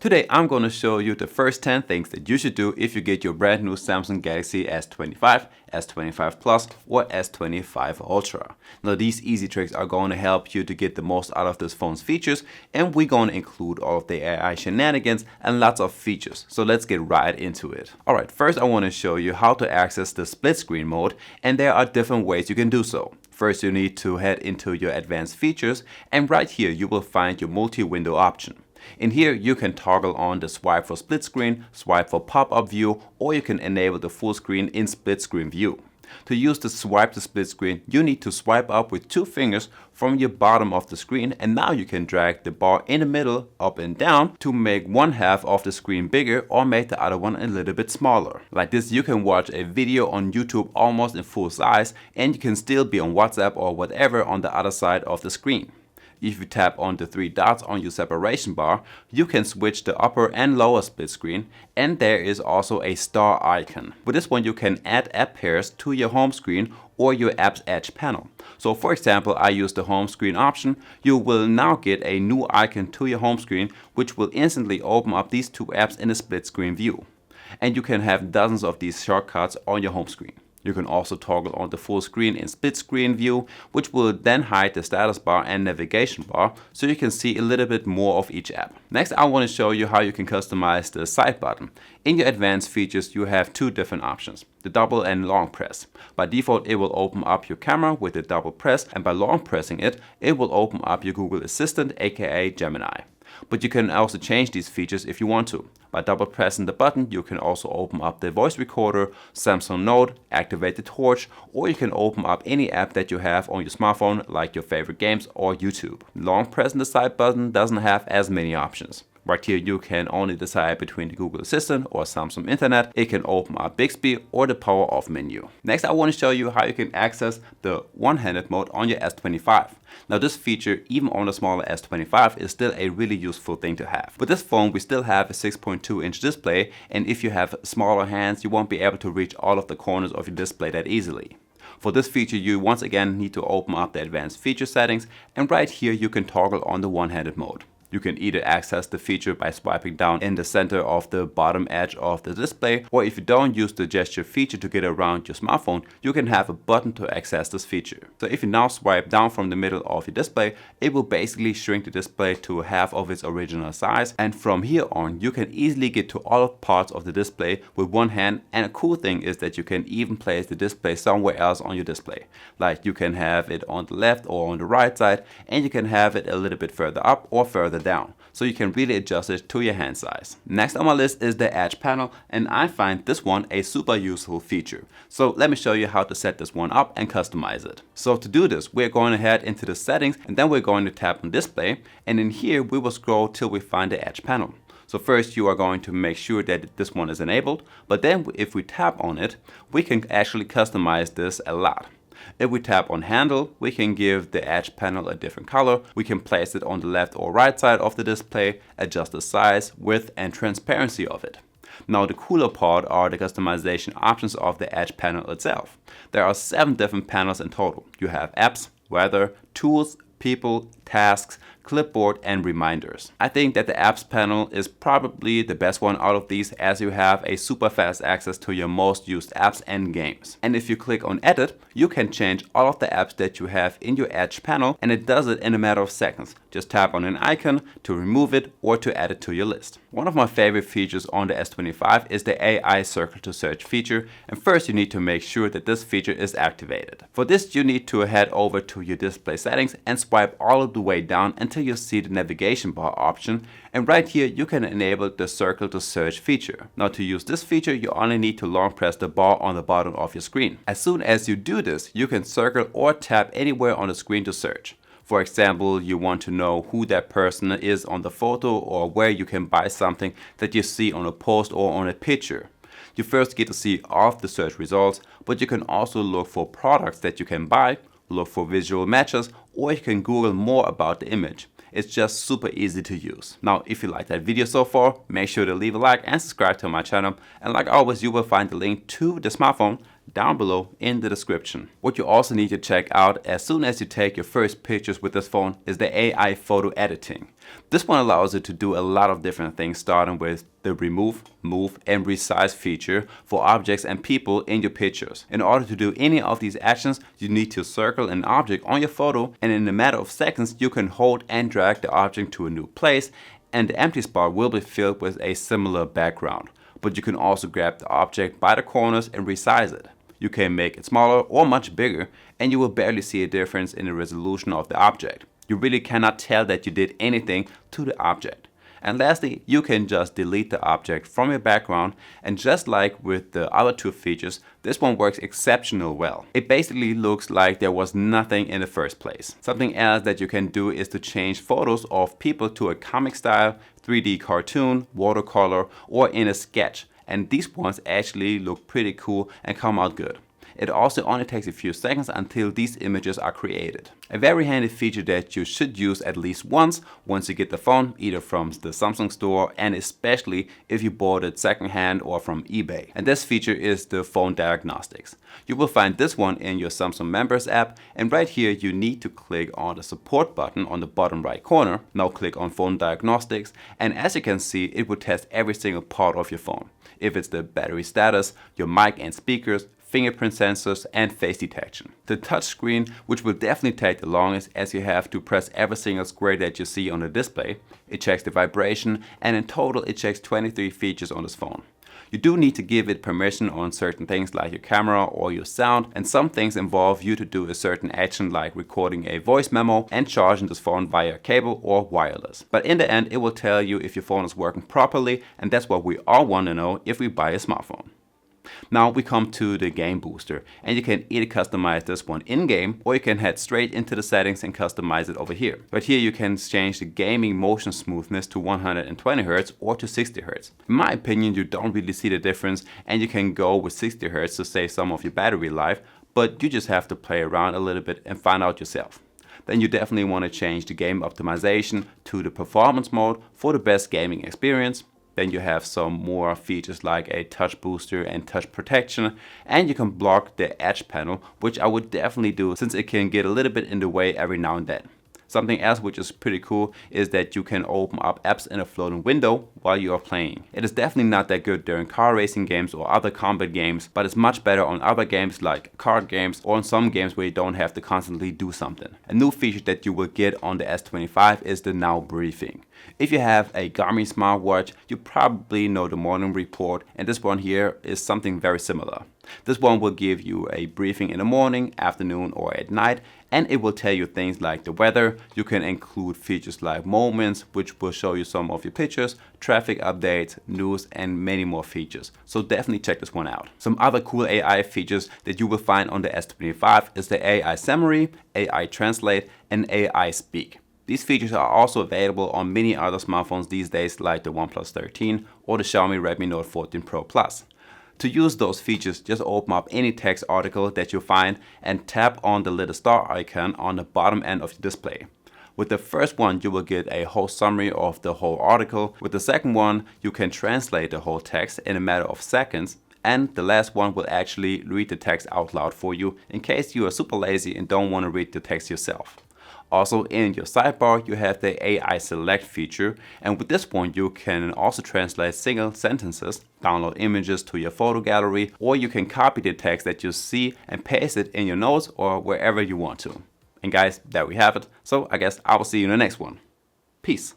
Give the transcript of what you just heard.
Today I'm going to show you the first 10 things that you should do if you get your brand new Samsung Galaxy S25, S25 Plus or S25 Ultra. Now these easy tricks are going to help you to get the most out of this phone's features, and we're going to include all of the AI shenanigans and lots of features. So let's get right into it. Alright, first I want to show you how to access the split screen mode, and there are different ways you can do so. First you need to head into your advanced features, and right here you will find your multi-window option. In here you can toggle on the swipe for split screen, swipe for pop-up view, or you can enable the full screen in split screen view. To use the swipe to split screen, you need to swipe up with 2 fingers from your bottom of the screen, and now you can drag the bar in the middle up and down to make one half of the screen bigger or make the other one a little bit smaller. Like this, you can watch a video on YouTube almost in full size, and you can still be on WhatsApp or whatever on the other side of the screen. If you tap on the 3 dots on your separation bar, you can switch the upper and lower split screen, and there is also a star icon. With this one you can add app pairs to your home screen or your app's edge panel. So for example, I use the home screen option. You will now get a new icon to your home screen, which will instantly open up these 2 apps in a split screen view. And you can have dozens of these shortcuts on your home screen. You can also toggle on the full screen in split screen view, which will then hide the status bar and navigation bar, so you can see a little bit more of each app. Next, I want to show you how you can customize the side button. In your advanced features, you have 2 different options, the double and long press. By default, it will open up your camera with the double press, and by long pressing it, it will open up your Google Assistant, aka Gemini. But you can also change these features if you want to. By double pressing the button, you can also open up the voice recorder, Samsung Note, activate the torch, or you can open up any app that you have on your smartphone, like your favorite games or YouTube. Long pressing the side button doesn't have as many options. Right here you can only decide between the Google Assistant or Samsung Internet. It can open up Bixby or the power off menu. Next I want to show you how you can access the one-handed mode on your S25. Now this feature, even on the smaller S25, is still a really useful thing to have. With this phone we still have a 6.2-inch display, and if you have smaller hands you won't be able to reach all of the corners of your display that easily. For this feature you once again need to open up the advanced feature settings, and right here you can toggle on the one-handed mode. You can either access the feature by swiping down in the center of the bottom edge of the display, or if you don't use the gesture feature to get around your smartphone, you can have a button to access this feature. So if you now swipe down from the middle of your display, it will basically shrink the display to half of its original size, and from here on you can easily get to all parts of the display with one hand. And a cool thing is that you can even place the display somewhere else on your display. Like you can have it on the left or on the right side, and you can have it a little bit further up or further down, so you can really adjust it to your hand size. Next on my list is the edge panel, and I find this one a super useful feature. So let me show you how to set this one up and customize it. So to do this, we're going to head into the settings, and then we're going to tap on display, and in here we will scroll till we find the edge panel. So first you are going to make sure that this one is enabled, but then if we tap on it, we can actually customize this a lot. If we tap on handle, we can give the edge panel a different color. We can place it on the left or right side of the display, adjust the size, width and transparency of it. Now the cooler part are the customization options of the edge panel itself. There are 7 different panels in total. You have apps, weather, tools, people, tasks, clipboard and reminders. I think that the apps panel is probably the best one out of these, as you have a super fast access to your most used apps and games. And if you click on edit, you can change all of the apps that you have in your edge panel, and it does it in a matter of seconds. Just tap on an icon to remove it or to add it to your list. One of my favorite features on the S25 is the AI circle to search feature, and first you need to make sure that this feature is activated. For this you need to head over to your display settings and swipe all of the way down until you see the navigation bar option, and right here you can enable the circle to search feature. Now to use this feature you only need to long press the bar on the bottom of your screen. As soon as you do this, you can circle or tap anywhere on the screen to search. For example, you want to know who that person is on the photo, or where you can buy something that you see on a post or on a picture. You first get to see all of the search results, but you can also look for products that you can buy, look for visual matches, or you can Google more about the image. It's just super easy to use. Now, if you like that video so far, make sure to leave a like and subscribe to my channel. And like always, you will find the link to the smartphone down below in the description. What you also need to check out as soon as you take your first pictures with this phone is the AI photo editing. This one allows you to do a lot of different things, starting with the remove, move, and resize feature for objects and people in your pictures. In order to do any of these actions, you need to circle an object on your photo, and in a matter of seconds you can hold and drag the object to a new place, and the empty spot will be filled with a similar background. But you can also grab the object by the corners and resize it. You can make it smaller or much bigger, and you will barely see a difference in the resolution of the object. You really cannot tell that you did anything to the object. And lastly, you can just delete the object from your background, and just like with the other two features, this one works exceptionally well. It basically looks like there was nothing in the first place. Something else that you can do is to change photos of people to a comic style, 3D cartoon, watercolor, or in a sketch. And these ones actually look pretty cool and come out good. It also only takes a few seconds until these images are created. A very handy feature that you should use at least once you get the phone, either from the Samsung store, and especially if you bought it secondhand or from eBay. And this feature is the phone diagnostics. You will find this one in your Samsung members app, and right here you need to click on the support button on the bottom right corner. Now click on phone diagnostics, and as you can see, it will test every single part of your phone. If it's the battery status, your mic and speakers, fingerprint sensors, and face detection. The touch screen, which will definitely take the longest as you have to press every single square that you see on the display. It checks the vibration, and in total it checks 23 features on this phone. You do need to give it permission on certain things like your camera or your sound, and some things involve you to do a certain action like recording a voice memo and charging this phone via cable or wireless. But in the end it will tell you if your phone is working properly, and that's what we all want to know if we buy a smartphone. Now we come to the game booster, and you can either customize this one in-game, or you can head straight into the settings and customize it over here. But here you can change the gaming motion smoothness to 120 Hz or to 60 Hz. In my opinion, you don't really see the difference, and you can go with 60 Hz to save some of your battery life, but you just have to play around a little bit and find out yourself. Then you definitely want to change the game optimization to the performance mode for the best gaming experience. Then you have some more features like a touch booster and touch protection, and you can block the edge panel, which I would definitely do since it can get a little bit in the way every now and then. Something else which is pretty cool is that you can open up apps in a floating window while you are playing. It is definitely not that good during car racing games or other combat games, but it's much better on other games like card games or on some games where you don't have to constantly do something. A new feature that you will get on the S25 is the Now Briefing. If you have a Garmin smartwatch, you probably know the morning report, and this one here is something very similar. This one will give you a briefing in the morning, afternoon, or at night, and it will tell you things like the weather. You can include features like moments, which will show you some of your pictures, traffic updates, news, and many more features. So definitely check this one out. Some other cool AI features that you will find on the S25 is the AI Summary, AI Translate, and AI Speak. These features are also available on many other smartphones these days like the OnePlus 13 or the Xiaomi Redmi Note 14 Pro Plus. To use those features, just open up any text article that you find and tap on the little star icon on the bottom end of the display. With the first one, you will get a whole summary of the whole article. With the second one, you can translate the whole text in a matter of seconds. And the last one will actually read the text out loud for you in case you are super lazy and don't want to read the text yourself. Also in your sidebar you have the AI Select feature, and with this one you can also translate single sentences, download images to your photo gallery, or you can copy the text that you see and paste it in your notes or wherever you want to. And guys, there we have it. So I guess I will see you in the next one. Peace.